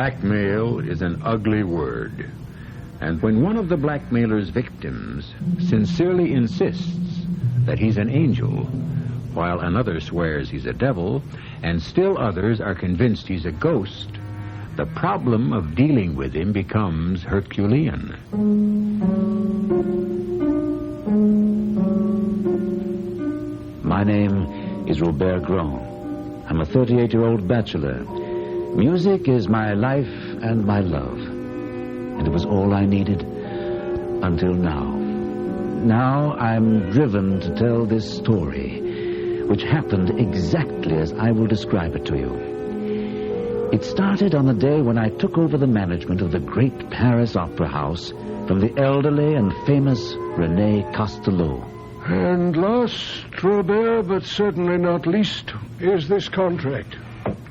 Blackmail is an ugly word. And when one of the blackmailer's victims sincerely insists that he's an angel, while another swears he's a devil, and still others are convinced he's a ghost, the problem of dealing with him becomes Herculean. My name is Robert Grand. I'm a 38-year-old bachelor. Music is my life and my love. And it was all I needed until now. Now I'm driven to tell this story, which happened exactly as I will describe it to you. It started on the day when I took over the management of the great Paris Opera House from the elderly and famous René Castelot. And last, Robert, but certainly not least, is this contract.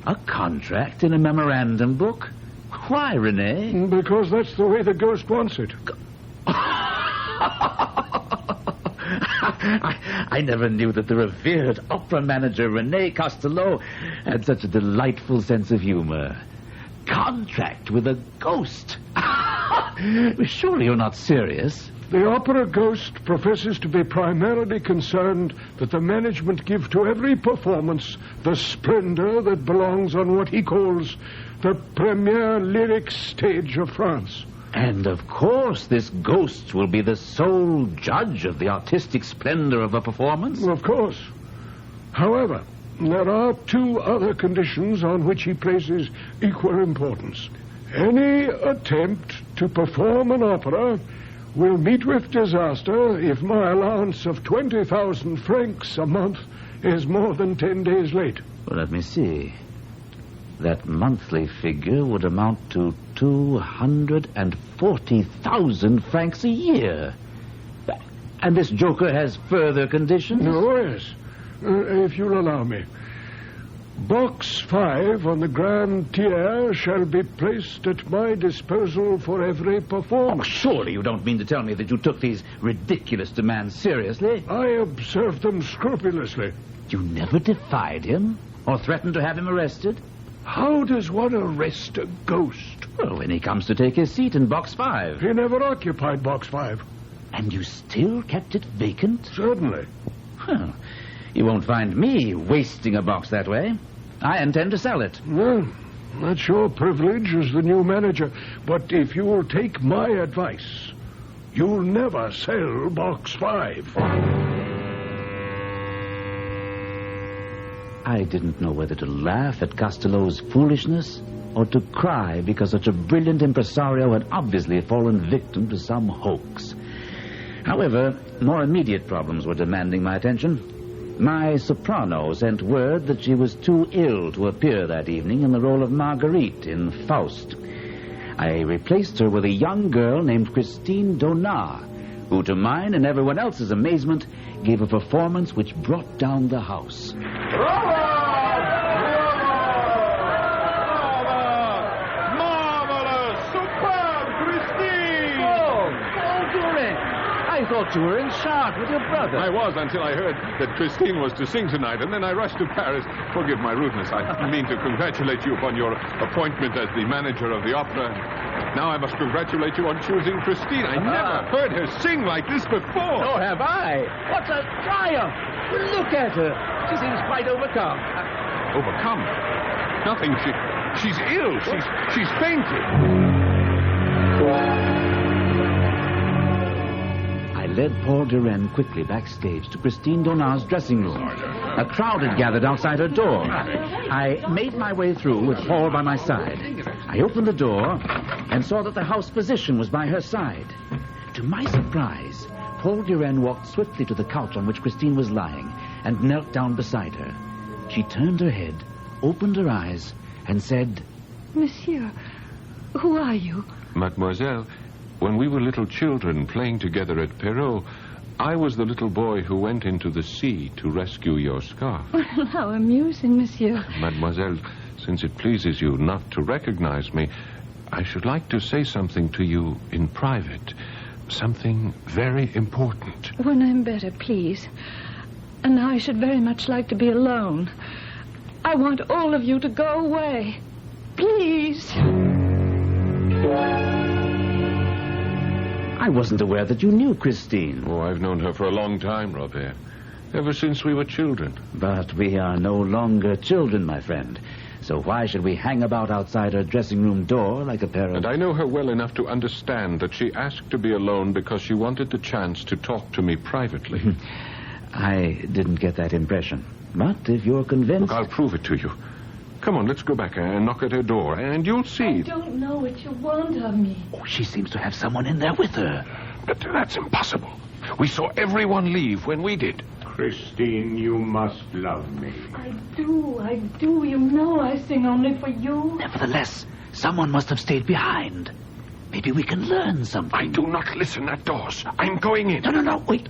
A contract in a memorandum book? Why, René? Because that's the way the ghost wants it. I never knew that the revered opera manager René Castelot had such a delightful sense of humor. Contract with a ghost? Surely you're not serious. The opera ghost professes to be primarily concerned that the management give to every performance the splendor that belongs on what he calls the premier lyric stage of France. And, of course, this ghost will be the sole judge of the artistic splendor of a performance? Of course. However, there are two other conditions on which he places equal importance. Any attempt to perform an opera will meet with disaster if my allowance of 20,000 francs a month is more than 10 days late. Well, let me see. That monthly figure would amount to 240,000 francs a year. And this joker has further conditions? Oh, yes. If you'll allow me. Box 5 on the Grand Tier shall be placed at my disposal for every performance. Oh, surely you don't mean to tell me that you took these ridiculous demands seriously? I observed them scrupulously. You never defied him or threatened to have him arrested? How does one arrest a ghost? Well, when he comes to take his seat in Box 5. He never occupied Box 5. And you still kept it vacant? Certainly. Well, you won't find me wasting a box that way. I intend to sell it. Well, that's your privilege as the new manager. But if you'll take my advice, you'll never sell Box 5. I didn't know whether to laugh at Castelot's foolishness or to cry because such a brilliant impresario had obviously fallen victim to some hoax. However, more immediate problems were demanding my attention. My soprano sent word that she was too ill to appear that evening in the role of Marguerite in Faust. I replaced her with a young girl named Christine Donat, who, to mine and everyone else's amazement, gave a performance which brought down the house. Marvelous! Superb, Christine! Oh, Durin! I thought you were in Chartres with your brother. I was until I heard that Christine was to sing tonight, and then I rushed to Paris. Forgive my rudeness. I mean to congratulate you upon your appointment as the manager of the opera. Now I must congratulate you on choosing Christine. I never heard her sing like this before. So have I. What a triumph! Look at her. She seems quite overcome. Overcome? Nothing. She's ill. She's fainted. I led Paul Duren quickly backstage to Christine Donat's dressing room. A crowd had gathered outside her door. I made my way through with Paul by my side. I opened the door and saw that the house physician was by her side. To my surprise, Paul Duren walked swiftly to the couch on which Christine was lying and knelt down beside her. She turned her head, opened her eyes, and said, Monsieur, who are you? Mademoiselle, when we were little children playing together at Perrault, I was the little boy who went into the sea to rescue your scarf. Well, how amusing, monsieur. Mademoiselle, since it pleases you not to recognize me, I should like to say something to you in private. Something very important. When I'm better, please. And I should very much like to be alone. I want all of you to go away. Please. I wasn't aware that you knew Christine. Oh, I've known her for a long time, Robert. Ever since we were children. But we are no longer children, my friend. So why should we hang about outside her dressing room door like a pair of... And I know her well enough to understand that she asked to be alone because she wanted the chance to talk to me privately. I didn't get that impression. But if you're convinced... Look, I'll prove it to you. Come on, let's go back and knock at her door, and you'll see. I don't know what you want of me. Oh, she seems to have someone in there with her. But that's impossible. We saw everyone leave when we did. Christine, you must love me. I do. You know I sing only for you. Nevertheless, someone must have stayed behind. Maybe we can learn something. I do not listen at doors. I'm going in. No. Wait.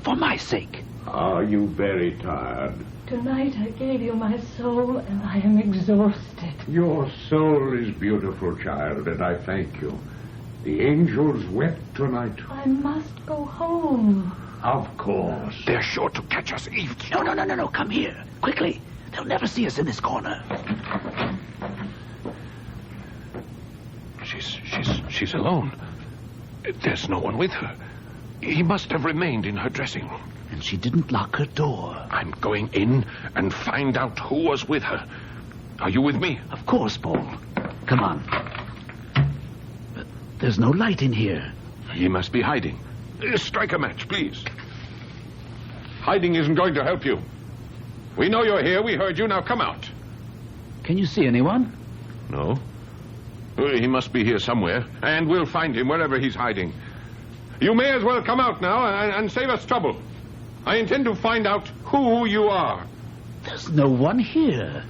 For my sake. Are you very tired? Tonight I gave you my soul, and I am exhausted. Your soul is beautiful, child, and I thank you. The angels wept tonight. I must go home. Of course. They're sure to catch us eavesdropping. No. Come here. Quickly. They'll never see us in this corner. She's alone. There's no one with her. He must have remained in her dressing room. And she didn't lock her door. I'm going in and find out who was with her. Are you with me? Of course, Paul. Come on. But there's no light in here. He must be hiding. Strike a match, please. Hiding isn't going to help you. We know you're here. We heard you. Now come out. Can you see anyone? No. He must be here somewhere, and we'll find him wherever he's hiding. You may as well come out now and save us trouble. I intend to find out who you are. There's no one here,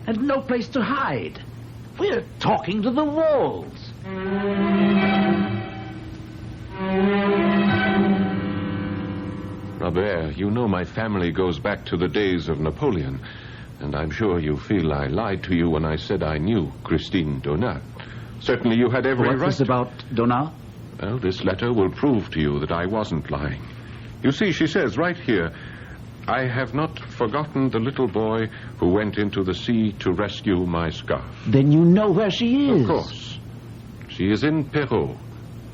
and no place to hide. We're talking to the walls. Robert, you know my family goes back to the days of Napoleon, and I'm sure you feel I lied to you when I said I knew Christine Donat. Certainly you had every right. What's this about Donat? Well, this letter will prove to you that I wasn't lying. You see, she says right here, I have not forgotten the little boy who went into the sea to rescue my scarf. Then you know where she is. Of course. She is in Perrault,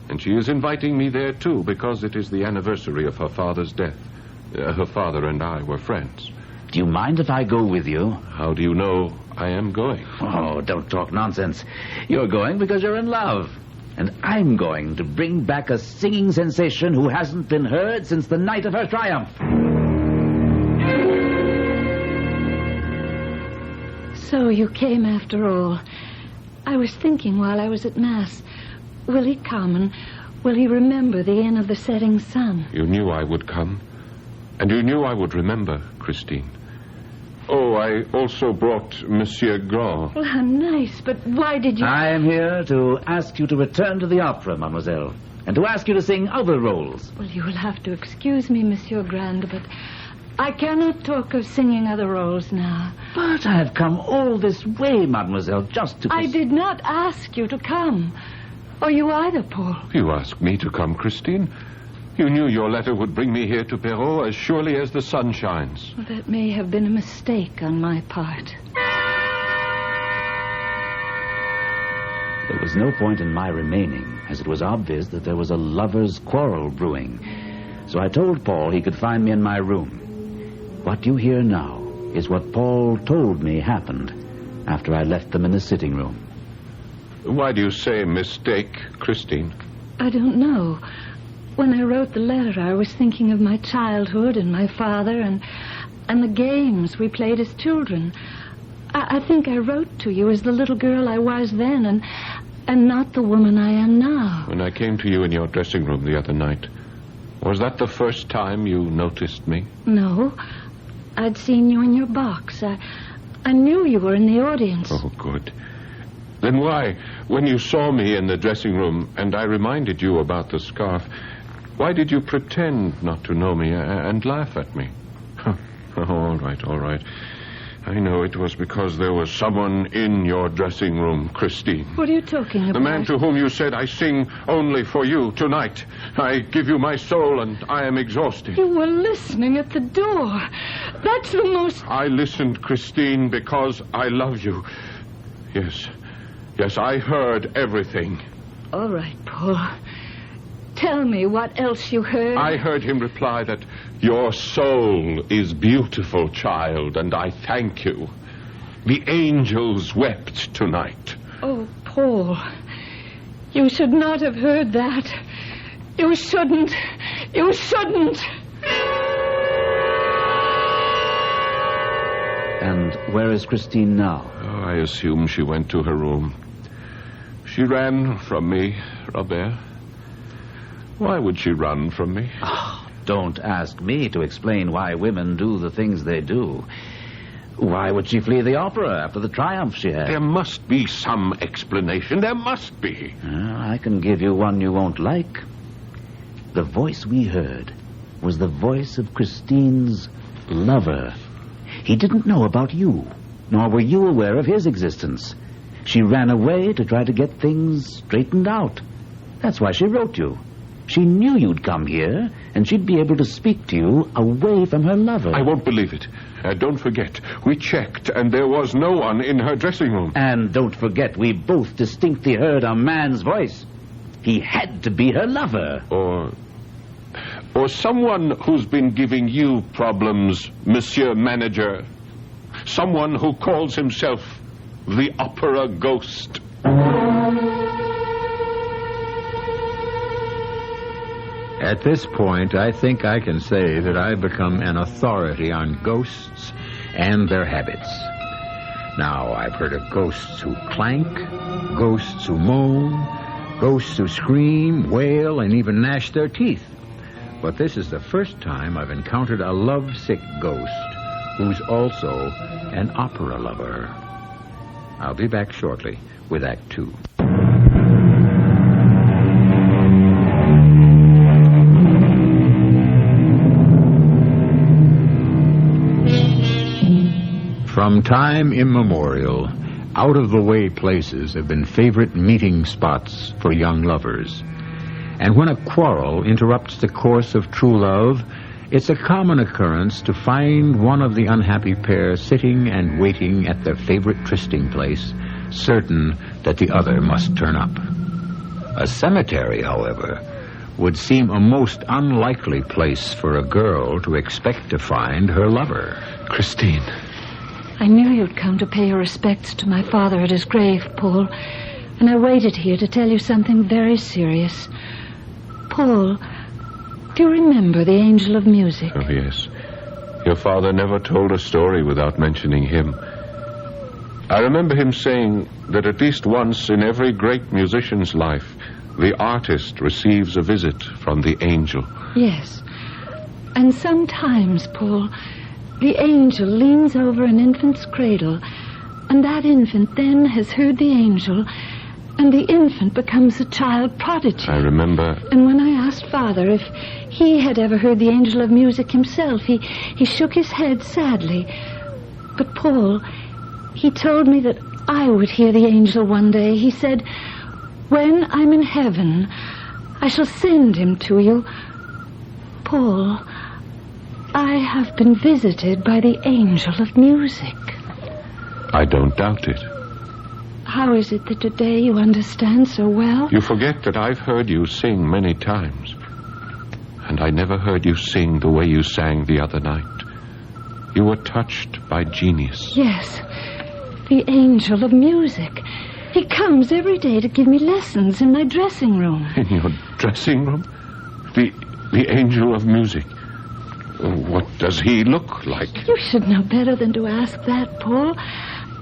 and she is inviting me there, too, because it is the anniversary of her father's death. Her father and I were friends. Do you mind if I go with you? How do you know I am going? Oh, don't talk nonsense. You're going because you're in love. And I'm going to bring back a singing sensation who hasn't been heard since the night of her triumph. So you came after all. I was thinking while I was at Mass, will he come and will he remember the inn of the setting sun? You knew I would come. And you knew I would remember, Christine. Oh, I also brought Monsieur Grand. Well, how nice, but why did you... I am here to ask you to return to the opera, mademoiselle, and to ask you to sing other roles. Well, you will have to excuse me, Monsieur Grand, but I cannot talk of singing other roles now. But I have come all this way, mademoiselle, just to... I did not ask you to come. Or you either, Paul. You asked me to come, Christine. You knew your letter would bring me here to Perrault as surely as the sun shines. Well, that may have been a mistake on my part. There was no point in my remaining, as it was obvious that there was a lover's quarrel brewing. So I told Paul he could find me in my room. What you hear now is what Paul told me happened after I left them in the sitting room. Why do you say mistake, Christine? I don't know. When I wrote the letter, I was thinking of my childhood and my father and the games we played as children. I think I wrote to you as the little girl I was then and not the woman I am now. When I came to you in your dressing room the other night, was that the first time you noticed me? No. I'd seen you in your box. I knew you were in the audience. Oh, good. Then why, when you saw me in the dressing room and I reminded you about the scarf, why did you pretend not to know me and laugh at me? All right. I know it was because there was someone in your dressing room, Christine. What are you talking about? The man to whom you said I sing only for you tonight. I give you my soul and I am exhausted. You were listening at the door. That's the most... I listened, Christine, because I love you. Yes. Yes, I heard everything. All right, Paul. Tell me what else you heard. I heard him reply that your soul is beautiful, child, and I thank you. The angels wept tonight. Oh, Paul. You should not have heard that. You shouldn't. You shouldn't. And where is Christine now? Oh, I assume she went to her room. She ran from me, Robert. Why would she run from me? Oh, don't ask me to explain why women do the things they do. Why would she flee the opera after the triumph she had? There must be some explanation. There must be. I can give you one you won't like. The voice we heard was the voice of Christine's lover. He didn't know about you, nor were you aware of his existence. She ran away to try to get things straightened out. That's why she wrote you. She knew you'd come here, and she'd be able to speak to you away from her lover. I won't believe it. Don't forget, we checked, and there was no one in her dressing room. And don't forget, we both distinctly heard a man's voice. He had to be her lover. Or someone who's been giving you problems, Monsieur Manager. Someone who calls himself the Opera Ghost. At this point, I think I can say that I've become an authority on ghosts and their habits. Now, I've heard of ghosts who clank, ghosts who moan, ghosts who scream, wail, and even gnash their teeth. But this is the first time I've encountered a lovesick ghost who's also an opera lover. I'll be back shortly with Act 2. From time immemorial, out-of-the-way places have been favorite meeting spots for young lovers. And when a quarrel interrupts the course of true love, it's a common occurrence to find one of the unhappy pair sitting and waiting at their favorite trysting place, certain that the other must turn up. A cemetery, however, would seem a most unlikely place for a girl to expect to find her lover. Christine. I knew you'd come to pay your respects to my father at his grave, Paul, and I waited here to tell you something very serious. Paul, do you remember the Angel of Music? Oh, yes. Your father never told a story without mentioning him. I remember him saying that at least once in every great musician's life, the artist receives a visit from the angel. Yes. And sometimes, Paul, the angel leans over an infant's cradle, and that infant then has heard the angel, and the infant becomes a child prodigy. I remember. And when I asked Father if he had ever heard the Angel of Music himself, he shook his head sadly. But Paul, he told me that I would hear the angel one day. He said, "When I'm in heaven, I shall send him to you." Paul, I have been visited by the Angel of Music. I don't doubt it. How is it that today you understand so well? You forget that I've heard you sing many times. And I never heard you sing the way you sang the other night. You were touched by genius. Yes, the Angel of Music. He comes every day to give me lessons in my dressing room. In your dressing room? The Angel of Music. What does he look like? You should know better than to ask that, Paul.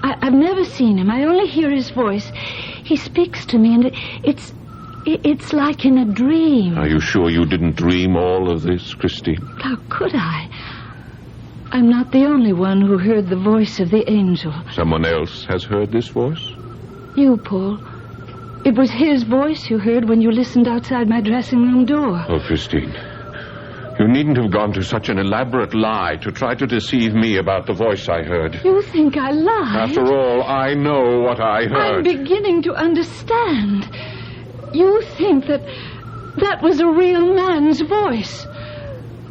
I've never seen him. I only hear his voice. He speaks to me, and it's like in a dream. Are you sure you didn't dream all of this, Christine? How could I? I'm not the only one who heard the voice of the angel. Someone else has heard this voice? You, Paul. It was his voice you heard when you listened outside my dressing room door. Oh, Christine. You needn't have gone to such an elaborate lie to try to deceive me about the voice I heard. You think I lied? After all, I know what I heard. I'm beginning to understand. You think that was a real man's voice.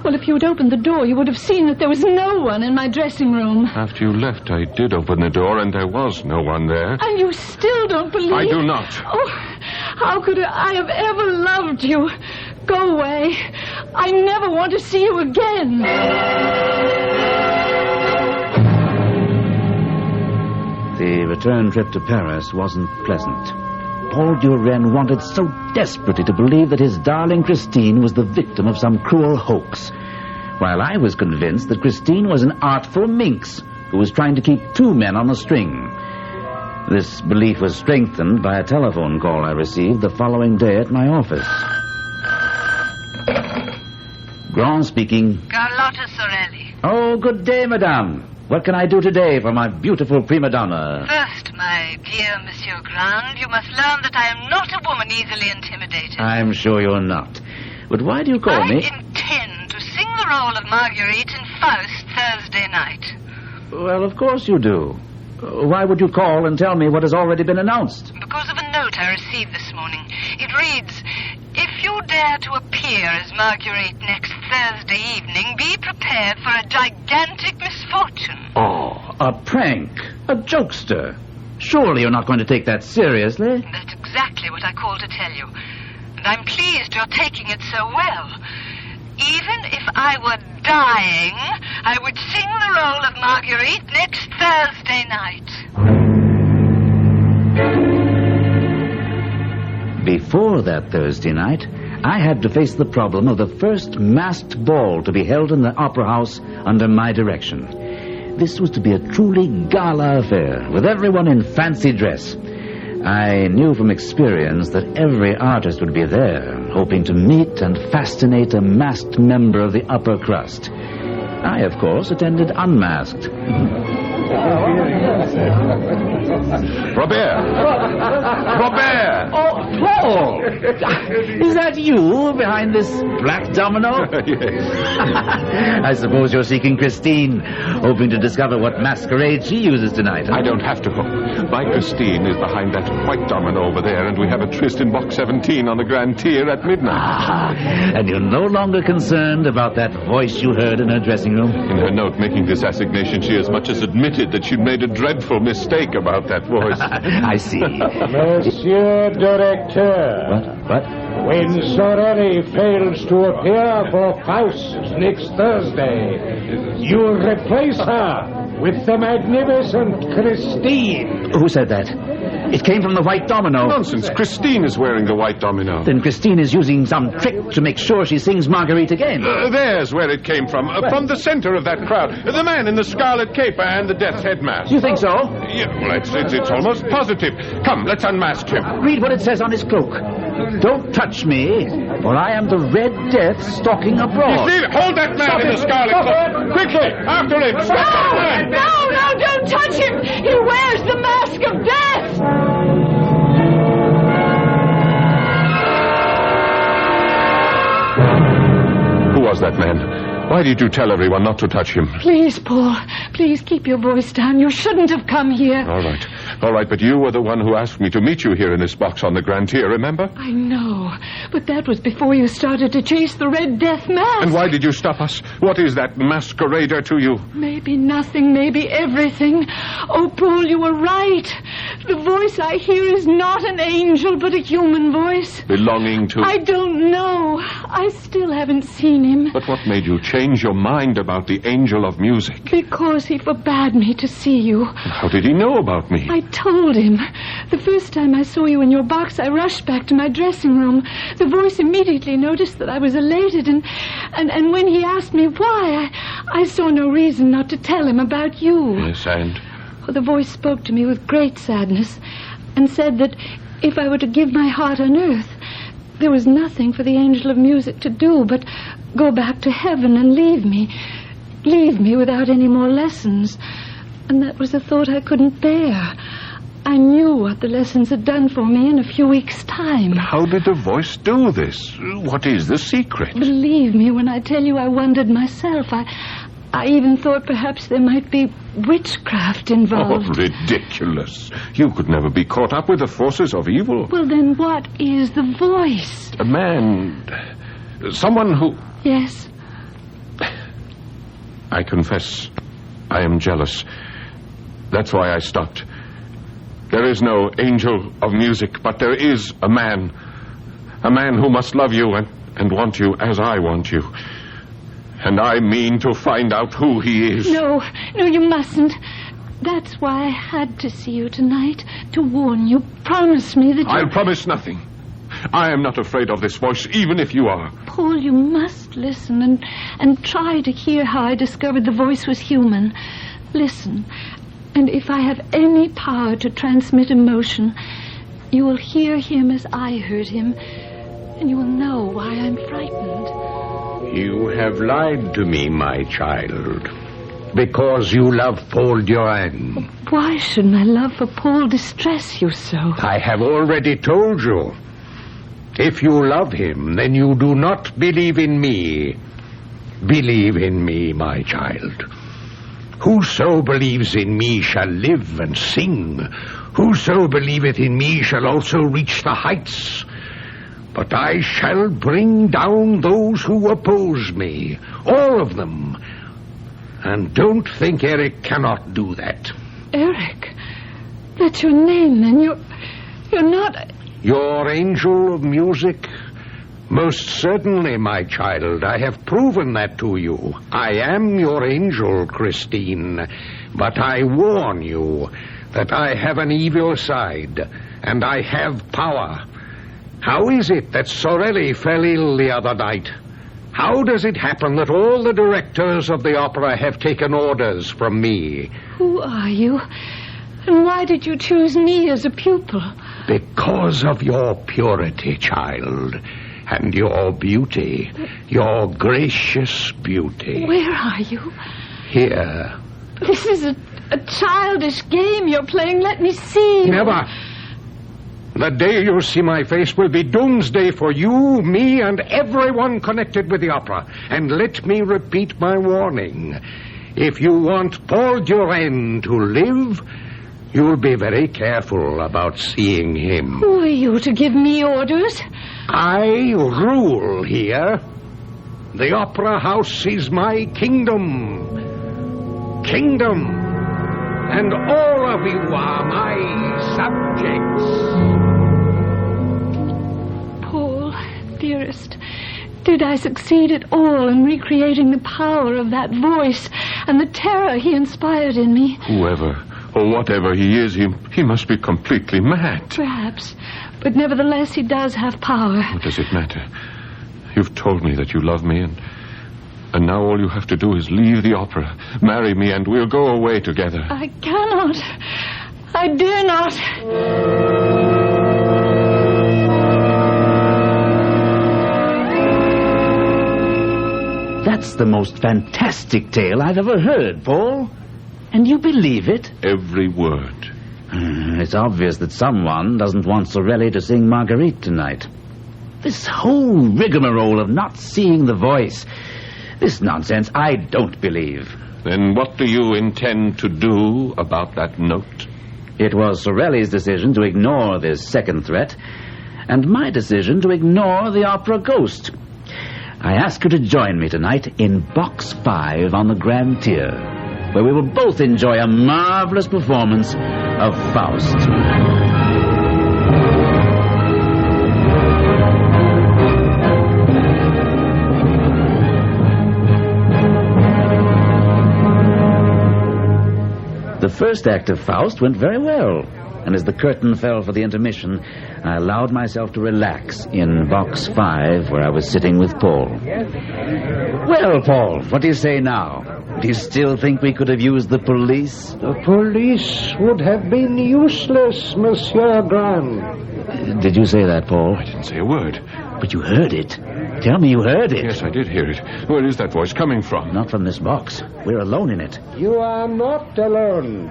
Well, if you had opened the door, you would have seen that there was no one in my dressing room. After you left, I did open the door, and there was no one there. And you still don't believe... I do not. Oh, how could I have ever loved you? Go away. I never want to see you again. The return trip to Paris wasn't pleasant. Paul Duren wanted so desperately to believe that his darling Christine was the victim of some cruel hoax, while I was convinced that Christine was an artful minx who was trying to keep two men on a string. This belief was strengthened by a telephone call I received the following day at my office. Grand speaking. Carlotta Sorelli. Oh, good day, madame. What can I do today for my beautiful prima donna? First, my dear Monsieur Grand, you must learn that I am not a woman easily intimidated. I'm sure you're not. But why do you call me? I intend to sing the role of Marguerite in Faust Thursday night. Well, of course you do. Why would you call and tell me what has already been announced? Because of a note I received this morning. It reads, "If you dare to appear as Marguerite next Thursday evening, be prepared for a gigantic misfortune." Oh, a prank. A jokester. Surely you're not going to take that seriously? That's exactly what I called to tell you. And I'm pleased you're taking it so well. Even if I were dying, I would sing the role of Marguerite next Thursday night. Before that Thursday night, I had to face the problem of the first masked ball to be held in the Opera House under my direction. This was to be a truly gala affair, with everyone in fancy dress. I knew from experience that every artist would be there, hoping to meet and fascinate a masked member of the upper crust. I, of course, attended unmasked. Robert! Robert! Oh, Paul! Is that you behind this black domino? Yes. I suppose you're seeking Christine, hoping to discover what masquerade she uses tonight. I don't have to hope. My Christine is behind that white domino over there, and we have a tryst in box 17 on the Grand Tier at midnight. Ah, and you're no longer concerned about that voice you heard in her dressing room? In her note making this assignation, she as much as admitted that she'd made a dreadful mistake about that voice. I see. Monsieur Directeur. What? When Sorelli fails to appear for Faust next Thursday, you replace her with the magnificent Christine. Who said that? It came from the white domino. Nonsense. Christine is wearing the white domino. Then Christine is using some trick to make sure she sings Marguerite again. There's where it came from. From the center of that crowd. The man in the scarlet cape and the death's head mask. You think so? Yeah, well, it's almost positive. Come, let's unmask him. Read what it says on his cloak. Don't touch me, for I am the Red Death stalking abroad. Leave it. Hold that man in the scarlet cloak. Quickly, after him. Stop that man. No, don't touch him. He wears the mask of death. Who was that man? Why did you tell everyone not to touch him? Please, Paul. Please keep your voice down. You shouldn't have come here. All right, but you were the one who asked me to meet you here in this box on the Grand Tier, remember? I know, but that was before you started to chase the Red Death mask. And why did you stop us? What is that masquerader to you? Maybe nothing, maybe everything. Oh, Paul, you were right. The voice I hear is not an angel, but a human voice. Belonging to... I don't know. I still haven't seen him. But what made you change your mind about the angel of music? Because he forbade me to see you. How did he know about me? I told him. The first time I saw you in your box, I rushed back to my dressing room. The voice immediately noticed that I was elated, and when he asked me why, I saw no reason not to tell him about you. Yes, and? Well, the voice spoke to me with great sadness and said that if I were to give my heart on earth, there was nothing for the angel of music to do but go back to heaven and leave me without any more lessons. And that was a thought I couldn't bear. I knew what the lessons had done for me in a few weeks' time. But how did the voice do this? What is the secret? Believe me when I tell you I wondered myself. I even thought perhaps there might be witchcraft involved. Oh, ridiculous. You could never be caught up with the forces of evil. Well, then what is the voice? A man... someone who... Yes. I confess, I am jealous. That's why I stopped. There is no angel of music, but there is a man who must love you and want you as I want you. And I mean to find out who he is. No, you mustn't. That's why I had to see you tonight, to warn you. Promise me that I'll promise nothing. I am not afraid of this voice, even if you are. Paul, you must listen and try to hear how I discovered the voice was human. Listen, and if I have any power to transmit emotion, you will hear him as I heard him, and you will know why I'm frightened. You have lied to me, my child, because you love Paul Durand. Why should my love for Paul distress you so? I have already told you. If you love him, then you do not believe in me. Believe in me, my child. Whoso believes in me shall live and sing. Whoso believeth in me shall also reach the heights. But I shall bring down those who oppose me, all of them. And don't think Eric cannot do that. Eric? That's your name, then. You're not... Your angel of music? Most certainly, my child. I have proven that to you. I am your angel, Christine. But I warn you that I have an evil side, and I have power. How is it that Sorelli fell ill the other night? How does it happen that all the directors of the opera have taken orders from me? Who are you? And why did you choose me as a pupil? Because of your purity, child, and your beauty, your gracious beauty. Where are you? Here. This is a childish game you're playing. Let me see. Never. The day you see my face will be doomsday for you, me, and everyone connected with the opera. And let me repeat my warning. If you want Paul Durand to live, you'll be very careful about seeing him. Who are you to give me orders? I rule here. The opera house is my kingdom. And all of you are my subjects. Paul, dearest, did I succeed at all in recreating the power of that voice and the terror he inspired in me? Whoever or whatever he is, he must be completely mad. Perhaps, but nevertheless he does have power. What does it matter? You've told me that you love me, and now all you have to do is leave the opera, marry me, and we'll go away together. I cannot. I dare not. That's the most fantastic tale I've ever heard, Paul. And you believe it? Every word. It's obvious that someone doesn't want Sorelli to sing Marguerite tonight. This whole rigmarole of not seeing the voice, this nonsense, I don't believe. Then what do you intend to do about that note? It was Sorelli's decision to ignore this second threat, and my decision to ignore the opera ghost. I ask you to join me tonight in Box 5 on the Grand Tier, where we will both enjoy a marvelous performance of Faust. The first act of Faust went very well, and as the curtain fell for the intermission, I allowed myself to relax in Box 5, where I was sitting with Paul. Well, Paul, what do you say now? Do you still think we could have used the police? The police would have been useless, Monsieur Grand. Did you say that, Paul? I didn't say a word. But you heard it. Tell me you heard it. Yes, I did hear it. Where is that voice coming from? Not from this box. We're alone in it. You are not alone.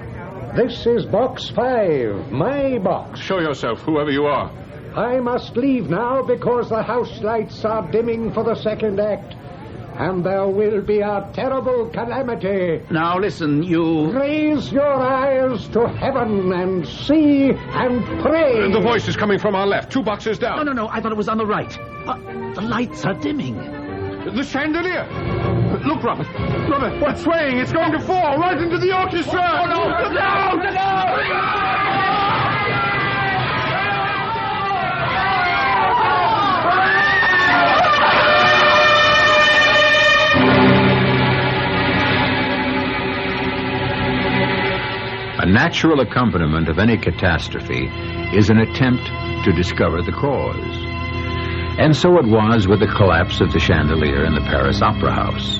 This is Box 5, my box. Show yourself, whoever you are. I must leave now because the house lights are dimming for the second act. And there will be a terrible calamity. Now listen, you... Raise your eyes to heaven and see and pray. The voice is coming from our left, 2 boxes down. No, I thought it was on the right. The lights are dimming. The chandelier. Look, Robert. Robert, what's swaying? It's going to fall right into the orchestra. Oh, no. Look out! Look out! A natural accompaniment of any catastrophe is an attempt to discover the cause. And so it was with the collapse of the chandelier in the Paris Opera House.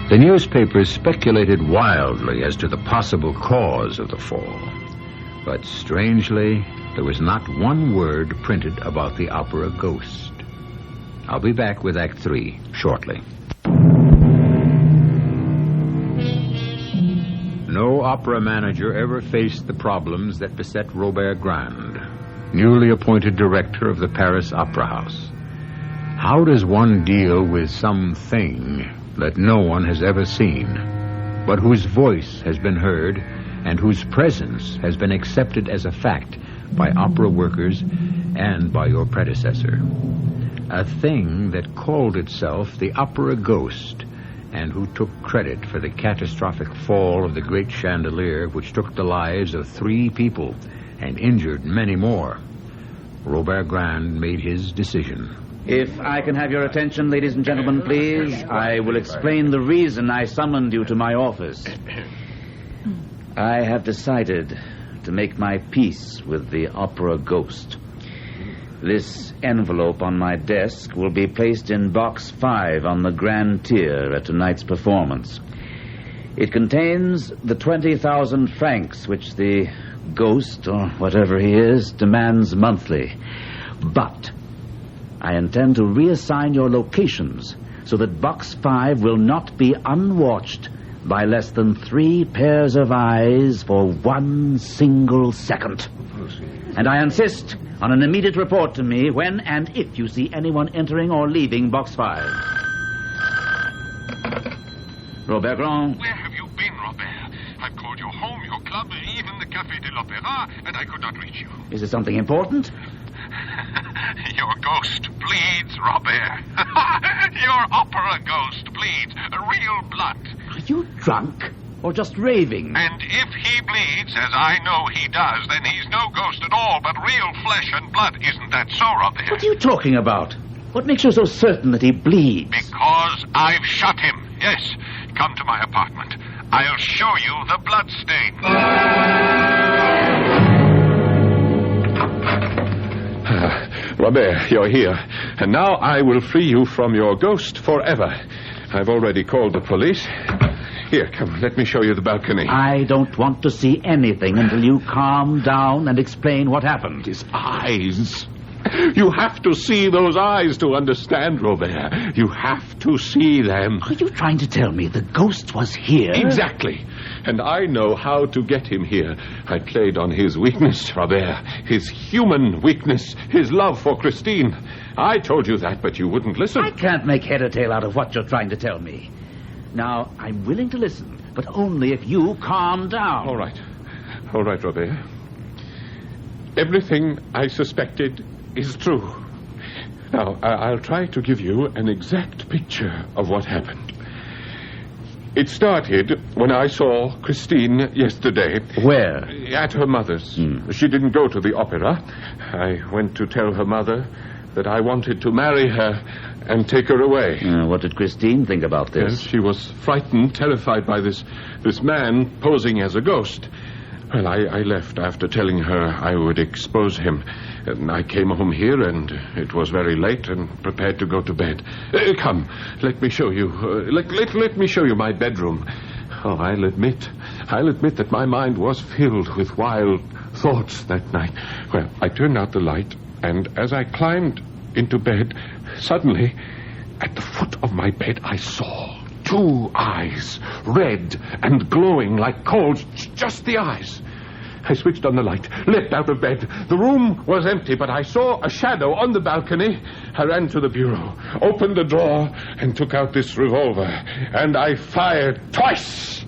The newspapers speculated wildly as to the possible cause of the fall. But strangely, there was not one word printed about the opera ghost. I'll be back with Act 3 shortly. No opera manager ever faced the problems that beset Robert Grand, newly appointed director of the Paris Opera House. How does one deal with something that no one has ever seen, but whose voice has been heard and whose presence has been accepted as a fact by opera workers and by your predecessor? A thing that called itself the opera ghost, and who took credit for the catastrophic fall of the great chandelier which took the lives of 3 people and injured many more. Robert Grand made his decision. If I can have your attention, ladies and gentlemen, please, I will explain the reason I summoned you to my office. I have decided to make my peace with the opera ghost. This envelope on my desk will be placed in box 5 on the grand tier at tonight's performance. It contains the 20,000 francs which the ghost, or whatever he is, demands monthly. But I intend to reassign your locations so that box 5 will not be unwatched by less than 3 pairs of eyes for 1 single second. And I insist on an immediate report to me when and if you see anyone entering or leaving box 5. Robert Grand. Where have you been, Robert? I've called your home, your club, even the Café de l'Opéra, and I could not reach you. Is it something important? Your ghost bleeds, Robert. Your opera ghost bleeds. Real blood. Are you drunk or just raving? And if he bleeds, as I know he does, then he's no ghost at all, but real flesh and blood. Isn't that so, Robert? What are you talking about? What makes you so certain that he bleeds? Because I've shot him. Yes. Come to my apartment. I'll show you the blood stain. Robert, you're here. And now I will free you from your ghost forever. I've already called the police. Here, come, let me show you the balcony. I don't want to see anything until you calm down and explain what happened. His eyes. You have to see those eyes to understand, Robert. You have to see them. Are you trying to tell me the ghost was here? Exactly. And I know how to get him here. I played on his weakness, Robert. His human weakness. His love for Christine. I told you that, but you wouldn't listen. I can't make head or tail out of what you're trying to tell me. Now, I'm willing to listen, but only if you calm down. All right. All right, Robert. Everything I suspected is true. Now, I'll try to give you an exact picture of what happened. It started when I saw Christine yesterday. Where? At her mother's. She didn't go to the opera. I went to tell her mother that I wanted to marry her and take her away. What did Christine think about this? Yes, she was frightened, terrified by this man posing as a ghost. Well, I left after telling her I would expose him. And I came home here, and it was very late, and prepared to go to bed. Come, let me show you. Let me show you my bedroom. Oh, I'll admit that my mind was filled with wild thoughts that night. Well, I turned out the light, and as I climbed into bed, suddenly, at the foot of my bed, I saw 2 eyes, red and glowing like coals, just the eyes. I switched on the light, leapt out of bed. The room was empty, but I saw a shadow on the balcony. I ran to the bureau, opened the drawer, and took out this revolver. And I fired twice.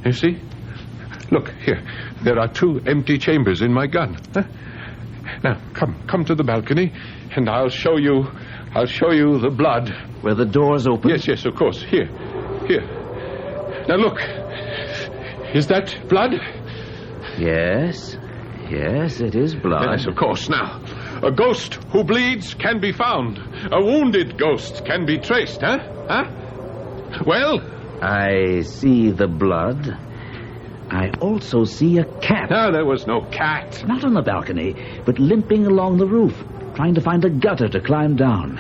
You see? Look, here. There are 2 empty chambers in my gun. Huh? Now, come to the balcony, and I'll show you I'll show you the blood. Where the doors open? Yes, of course. Here. Now look. Is that blood? Yes, it is blood. Yes, of course. Now, a ghost who bleeds can be found. A wounded ghost can be traced, huh? Well? I see the blood. I also see a cat. No, there was no cat. Not on the balcony, but limping along the roof, trying to find a gutter to climb down.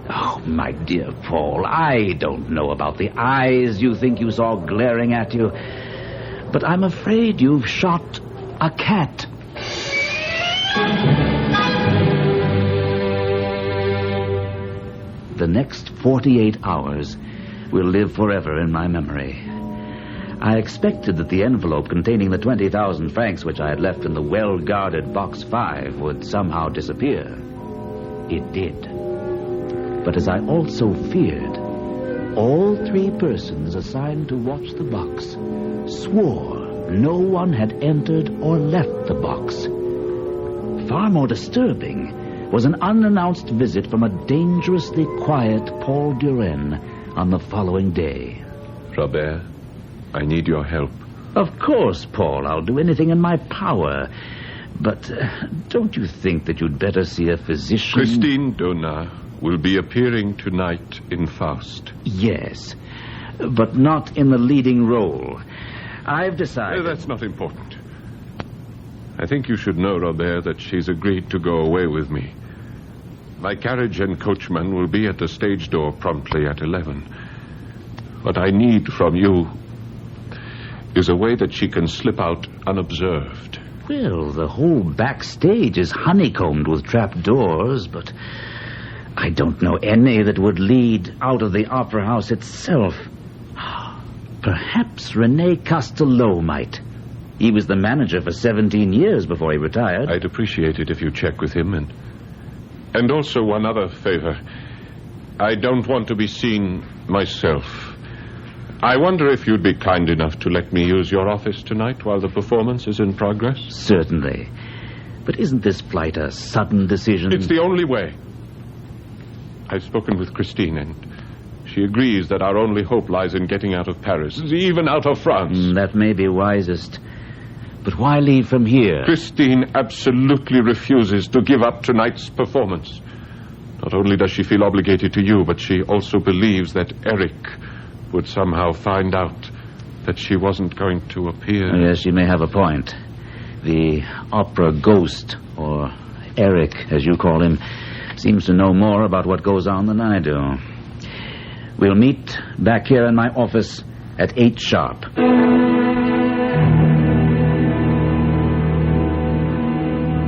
Oh, my dear Paul, I don't know about the eyes you think you saw glaring at you, but I'm afraid you've shot a cat. The next 48 hours will live forever in my memory. I expected that the envelope containing the 20,000 francs which I had left in the well-guarded Box 5 would somehow disappear. It did. But as I also feared, all 3 persons assigned to watch the box swore no one had entered or left the box. Far more disturbing was an unannounced visit from a dangerously quiet Paul Duren on the following day. Robert, I need your help. Of course, Paul, I'll do anything in my power. But don't you think that you'd better see a physician? Christine Donat will be appearing tonight in Faust. Yes, but not in the leading role. I've decided... That's not important. I think you should know, Robert, that she's agreed to go away with me. My carriage and coachman will be at the stage door promptly at 11. What I need from you is a way that she can slip out unobserved. Well, the whole backstage is honeycombed with trapdoors, but I don't know any that would lead out of the opera house itself. Perhaps René Castello might. He was the manager for 17 years before he retired. I'd appreciate it if you check with him. And also one other favor. I don't want to be seen myself. I wonder if you'd be kind enough to let me use your office tonight while the performance is in progress? Certainly. But isn't this flight a sudden decision? It's the only way. I've spoken with Christine, and she agrees that our only hope lies in getting out of Paris, even out of France. That may be wisest. But why leave from here? Christine absolutely refuses to give up tonight's performance. Not only does she feel obligated to you, but she also believes that Eric would somehow find out that she wasn't going to appear. Yes, she may have a point. The opera ghost, or Eric, as you call him, seems to know more about what goes on than I do. We'll meet back here in my office at 8 sharp.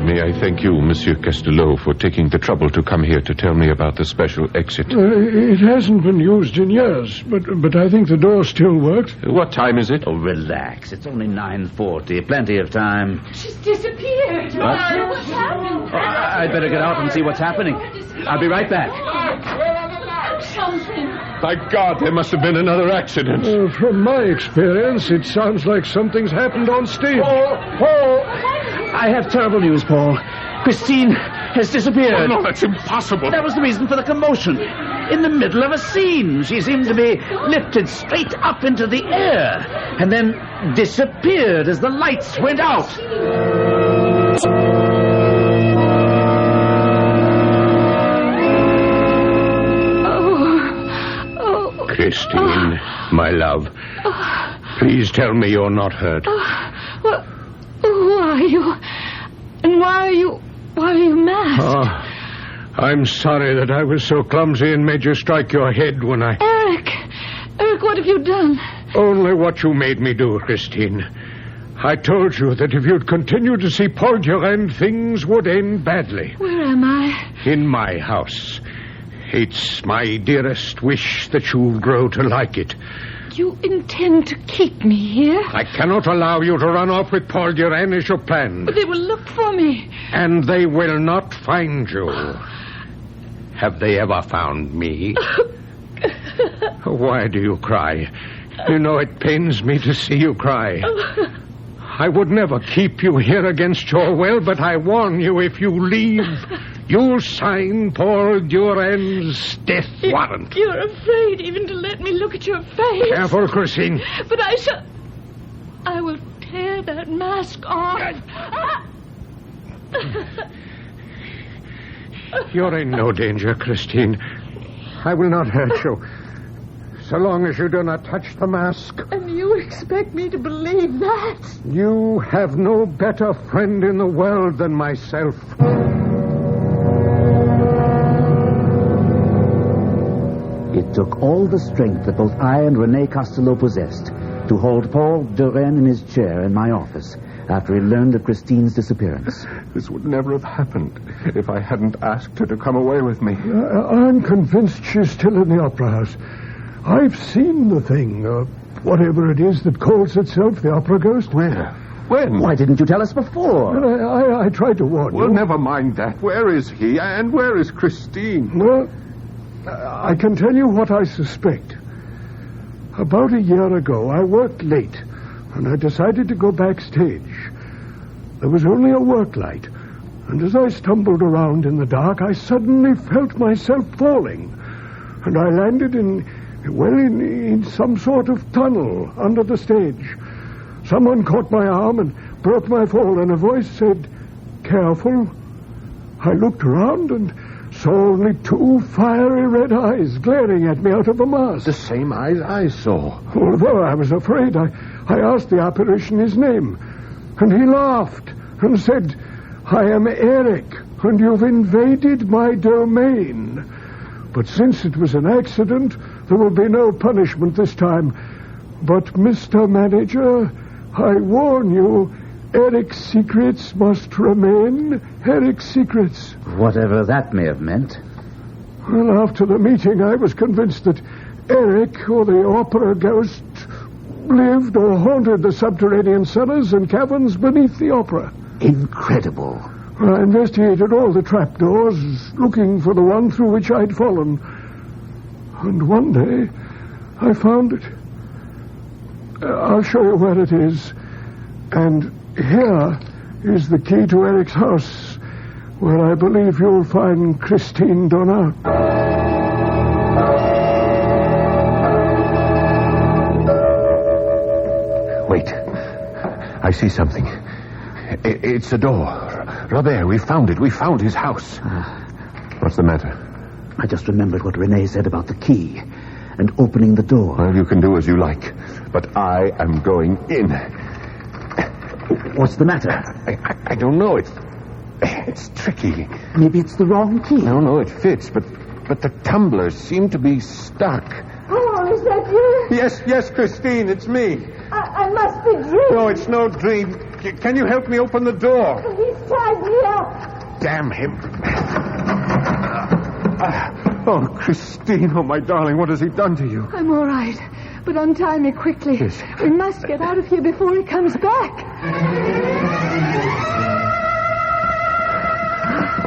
May I thank you, Monsieur Castello, for taking the trouble to come here to tell me about the special exit. It hasn't been used in years, but I think the door still works. What time is it? Oh, relax. It's only 9:40. Plenty of time. She's disappeared. What's happened? Oh, I'd better get out and see what's happening. I'll be right back. Something. By God, there must have been another accident. From my experience, it sounds like something's happened on stage. Paul! I have terrible news, Paul. Christine has disappeared. Oh, no, that's impossible. That was the reason for the commotion. In the middle of a scene, she seemed to be lifted straight up into the air and then disappeared as the lights went out. Christine, my love, please tell me you're not hurt. Well, who are you? And why are you masked? Oh, I'm sorry that I was so clumsy and made you strike your head when I... Eric, what have you done? Only what you made me do, Christine. I told you that if you'd continue to see Paul Durand, things would end badly. Where am I? In my house. It's my dearest wish that you'll grow to like it. You intend to keep me here? I cannot allow you to run off with Paul Durand as you planned. But they will look for me. And they will not find you. Have they ever found me? Why do you cry? You know it pains me to see you cry. I would never keep you here against your will, but I warn you, if you leave, You'll sign Paul Duran's death warrant. You're afraid even to let me look at your face. Careful, Christine. But I will tear that mask off. You're in no danger, Christine. I will not hurt you. So long as you do not touch the mask. And you expect me to believe that? You have no better friend in the world than myself. It took all the strength that both I and Rene Costello possessed to hold Paul Duran in his chair in my office after he learned of Christine's disappearance. This would never have happened if I hadn't asked her to come away with me. I'm convinced she's still in the opera house. I've seen the thing, whatever it is that calls itself the Opera Ghost. Where? When? Why didn't you tell us before? I tried to warn you. Well, never mind that. Where is he? And where is Christine? Well, I can tell you what I suspect. About a year ago, I worked late, and I decided to go backstage. There was only a work light, and as I stumbled around in the dark, I suddenly felt myself falling, and I landed in some sort of tunnel under the stage. Someone caught my arm and broke my fall, and a voice said, "Careful." I looked around and saw only two fiery red eyes glaring at me out of a mask. The same eyes I saw. Although I was afraid, I asked the apparition his name, and he laughed and said, "I am Eric, and you've invaded my domain. But since it was an accident, there will be no punishment this time. But, Mr. Manager, I warn you, Eric's secrets must remain Eric's secrets." Whatever that may have meant. Well, after the meeting, I was convinced that Eric, or the Opera Ghost, lived or haunted the subterranean cellars and caverns beneath the opera. Incredible. I investigated all the trapdoors, looking for the one through which I'd fallen. And one day, I found it. I'll show you where it is. And here is the key to Eric's house, where I believe you'll find Christine Donat. Wait. I see something. It's a door. Robert, we found it. We found his house. What's the matter? I just remembered what Rene said about the key and opening the door. Well, you can do as you like, but I am going in. What's the matter? I don't know. It's tricky. Maybe it's the wrong key. No, it fits, but the tumblers seem to be stuck. Oh, is that you? Yes, Christine, it's me. I must be dreaming. No, it's no dream. Can you help me open the door? He's tied me up. Damn him. Oh, Christine, oh, my darling, what has he done to you? I'm all right, but untie me quickly. Yes. We must get out of here before he comes back.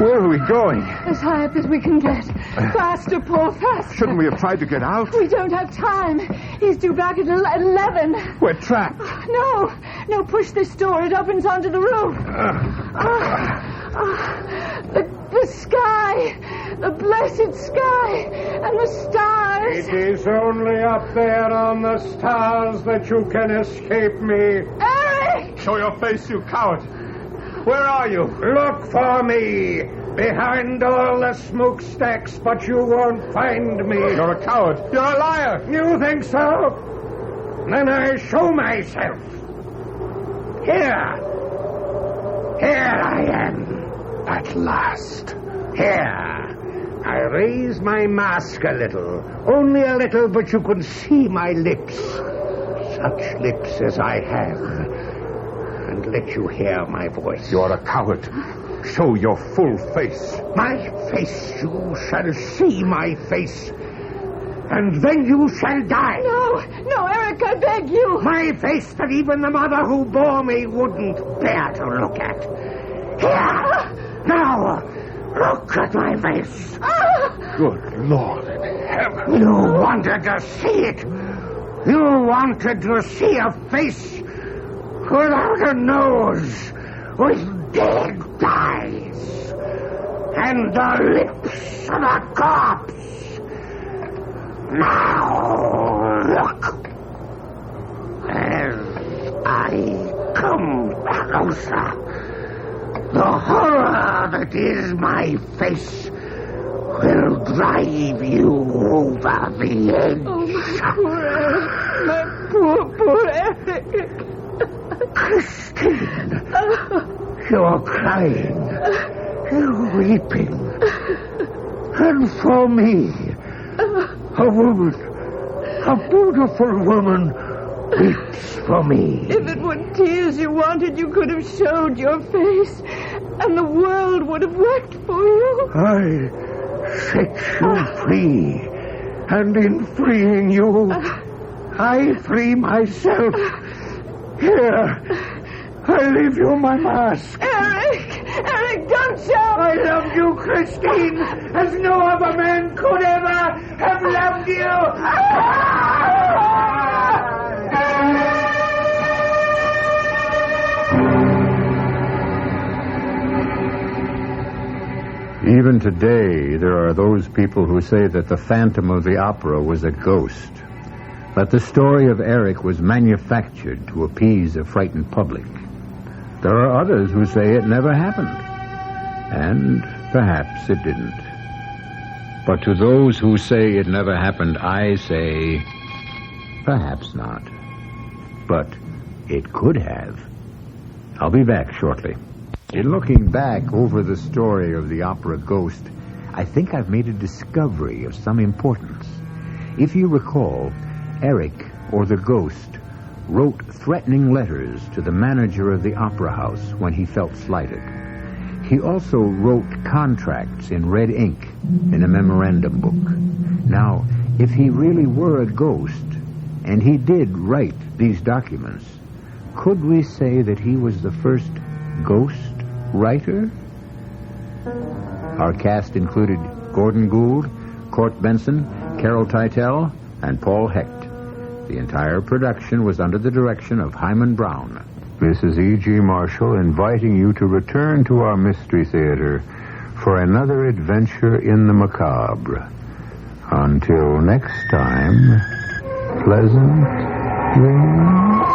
Where are we going? As high up as we can get. Faster, Paul, faster. Shouldn't we have tried to get out? We don't have time. He's due back at 11. We're trapped. No, push this door. It opens onto the roof. The sky, the blessed sky, and the stars. It is only up there on the stars that you can escape me. Eric! Show your face, you coward. Where are you? Look for me, behind all the smokestacks, but you won't find me. You're a coward. You're a liar. You think so? Then I show myself. Here I am. At last. Here. I raise my mask a little. Only a little, but you can see my lips. Such lips as I have. And let you hear my voice. You're a coward. Show your full face. My face. You shall see my face. And then you shall die. No, Eric, I beg you. My face that even the mother who bore me wouldn't bear to look at. Here. Now, look at my face. Good Lord in heaven. You wanted to see it. You wanted to see a face without a nose, with dead eyes. and the lips of a corpse. Now look. As I come closer, the horror that is my face will drive you over the edge. Oh, my poor Eric. Christine, you're crying, you're weeping. And for me, a woman, a beautiful woman, weeps for me. If it were tears you wanted, you could have showed your face, and the world would have wept for you. I set you free, and in freeing you, I free myself. Here, I leave you my mask. Eric, don't shout! I love you, Christine, as no other man could ever have loved you. Even today, there are those people who say that the Phantom of the Opera was a ghost, that the story of Eric was manufactured to appease a frightened public. There are others who say it never happened, and perhaps it didn't. But to those who say it never happened, I say, perhaps not. But it could have. I'll be back shortly. In looking back over the story of the opera Ghost, I think I've made a discovery of some importance. If you recall, Eric, or the Ghost, wrote threatening letters to the manager of the opera house when he felt slighted. He also wrote contracts in red ink in a memorandum book. Now, if he really were a ghost, and he did write these documents, could we say that he was the first ghost writer? Our cast included Gordon Gould, Court Benson, Carol Teitel, and Paul Hecht. The entire production was under the direction of Hyman Brown. This is E.G. Marshall inviting you to return to our Mystery Theater for another adventure in the macabre. Until next time, pleasant dreams.